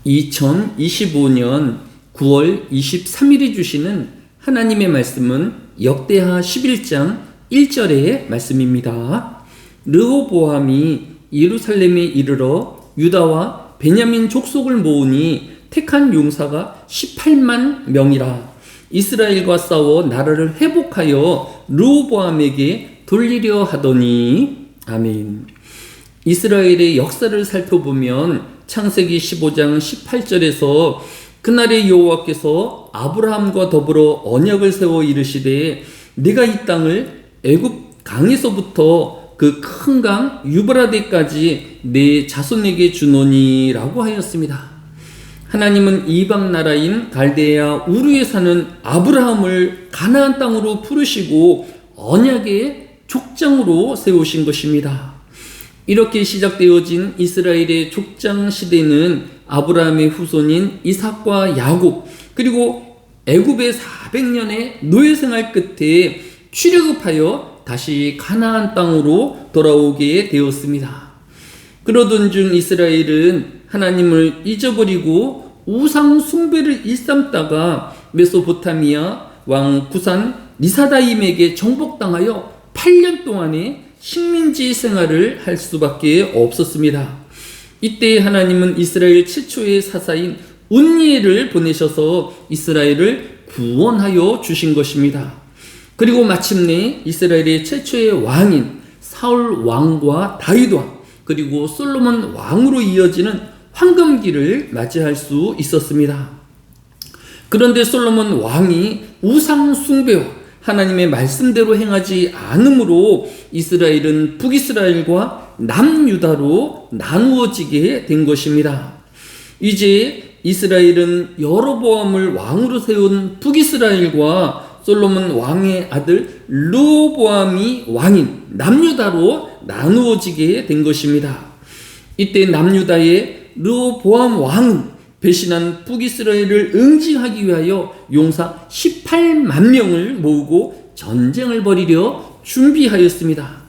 2025년 9월 23일에 주시는 하나님의 말씀은 역대하 11장 1절의 말씀입니다. 르호보암이 예루살렘에 이르러 유다와 베냐민 족속을 모으니 택한 용사가 18만 명이라. 이스라엘과 싸워 나라를 회복하여 르호보암에게 돌리려 하더니. 아멘. 이스라엘의 역사를 살펴보면 창세기 15장 18절에서 그날의 여호와께서 아브라함과 더불어 언약을 세워 이르시되 내가 이 땅을 애굽 강에서부터 그 큰 강 유브라데까지 내 자손에게 주노니 라고 하였습니다. 하나님은 이방 나라인 갈대아 우르에 사는 아브라함을 가나안 땅으로 부르시고 언약의 족장으로 세우신 것입니다. 이렇게 시작되어진 이스라엘의 족장 시대는 아브라함의 후손인 이삭과 야곱 그리고 애굽의 400년의 노예 생활 끝에 출애굽하여 다시 가나안 땅으로 돌아오게 되었습니다. 그러던 중 이스라엘은 하나님을 잊어버리고 우상 숭배를 일삼다가 메소포타미아 왕 구산 리사다임에게 정복당하여 8년 동안의 식민지 생활을 할 수밖에 없었습니다. 이때 하나님은 이스라엘 최초의 사사인 온니엘을 보내셔서 이스라엘을 구원하여 주신 것입니다. 그리고 마침내 이스라엘의 최초의 왕인 사울 왕과 다윗 왕 그리고 솔로몬 왕으로 이어지는 황금기를 맞이할 수 있었습니다. 그런데 솔로몬 왕이 우상 숭배와 하나님의 말씀대로 행하지 않으므로 이스라엘은 북이스라엘과 남유다로 나누어지게 된 것입니다. 이제 이스라엘은 여로보암을 왕으로 세운 북이스라엘과 솔로몬 왕의 아들 르호보암이 왕인 남유다로 나누어지게 된 것입니다. 이때 남유다의 르호보암 왕은 배신한 북이스라엘을 응징하기 위하여 용사 18만 명을 모으고 전쟁을 벌이려 준비하였습니다.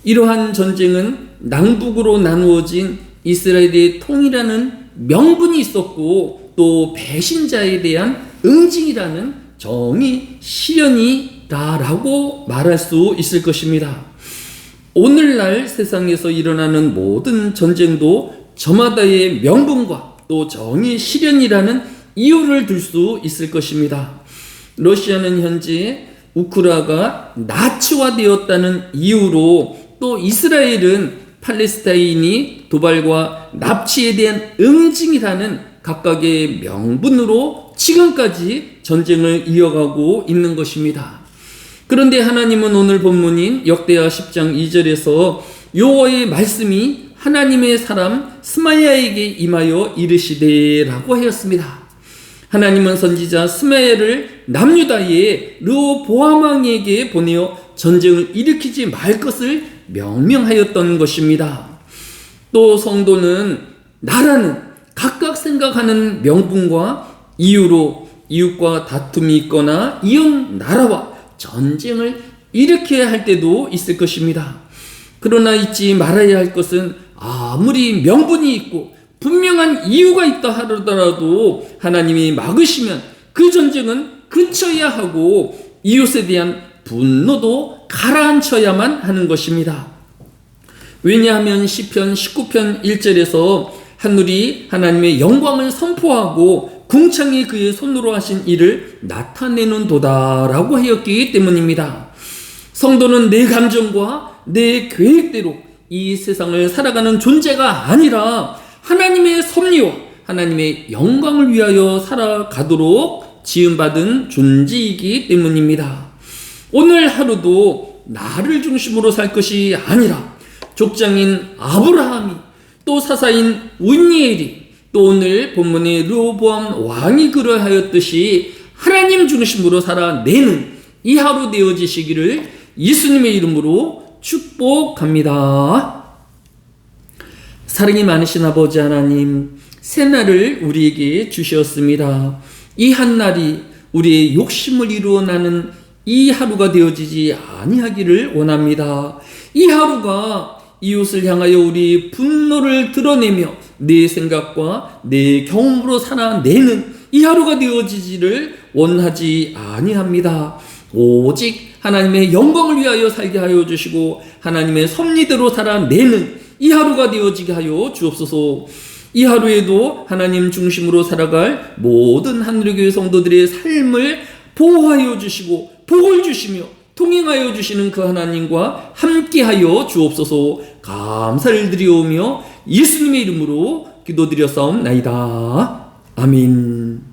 이러한 전쟁은 남북으로 나누어진 이스라엘의 통일하는 명분이 있었고 또 배신자에 대한 응징이라는 정의 실현이다라고 말할 수 있을 것입니다. 오늘날 세상에서 일어나는 모든 전쟁도 저마다의 명분과 또 정의 실현이라는 이유를 들 수 있을 것입니다. 러시아는 현재 우크라이나가 나치화되었다는 이유로 또 이스라엘은 팔레스타인이 도발과 납치에 대한 응징이라는 각각의 명분으로 지금까지 전쟁을 이어가고 있는 것입니다. 그런데 하나님은 오늘 본문인 역대하 10장 2절에서 여호와의 말씀이 하나님의 사람 스마야에게 임하여 이르시되 라고 하였습니다. 하나님은 선지자 스마야를 남유다의 르호보암 왕에게 보내어 전쟁을 일으키지 말 것을 명령하였던 것입니다. 또 성도는 나라는 각각 생각하는 명분과 이유로 이웃과 다툼이 있거나 이웃 나라와 전쟁을 일으켜야 할 때도 있을 것입니다. 그러나 잊지 말아야 할 것은 아무리 명분이 있고 분명한 이유가 있다 하더라도 하나님이 막으시면 그 전쟁은 그쳐야 하고 이웃에 대한 분노도 가라앉혀야만 하는 것입니다. 왜냐하면 시편 19편 1절에서 하늘이 하나님의 영광을 선포하고 궁창이 그의 손으로 하신 일을 나타내는 도다라고 하였기 때문입니다. 성도는 내 감정과 내 계획대로 이 세상을 살아가는 존재가 아니라 하나님의 섭리와 하나님의 영광을 위하여 살아가도록 지음받은 존재이기 때문입니다. 오늘 하루도 나를 중심으로 살 것이 아니라 족장인 아브라함이 또 사사인 온니엘이 또 오늘 본문의 르호보암 왕이 그러하였듯이 하나님 중심으로 살아내는 이 하루 되어지시기를 예수님의 이름으로 축복합니다. 사랑이 많으신 아버지 하나님, 새날을 우리에게 주셨습니다. 이 한날이 우리의 욕심을 이루어 나는 이 하루가 되어지지 아니하기를 원합니다. 이 하루가 이웃을 향하여 우리 분노를 드러내며 내 생각과 내 경험으로 살아내는 이 하루가 되어지지를 원하지 아니합니다. 오직 하나님의 영광을 위하여 살게 하여 주시고 하나님의 섭리대로 살아내는 이 하루가 되어지게 하여 주옵소서. 이 하루에도 하나님 중심으로 살아갈 모든 하늘교회 성도들의 삶을 보호하여 주시고 복을 주시며 통행하여 주시는 그 하나님과 함께하여 주옵소서. 감사를 드리오며 예수님의 이름으로 기도드렸사옵나이다. 아멘.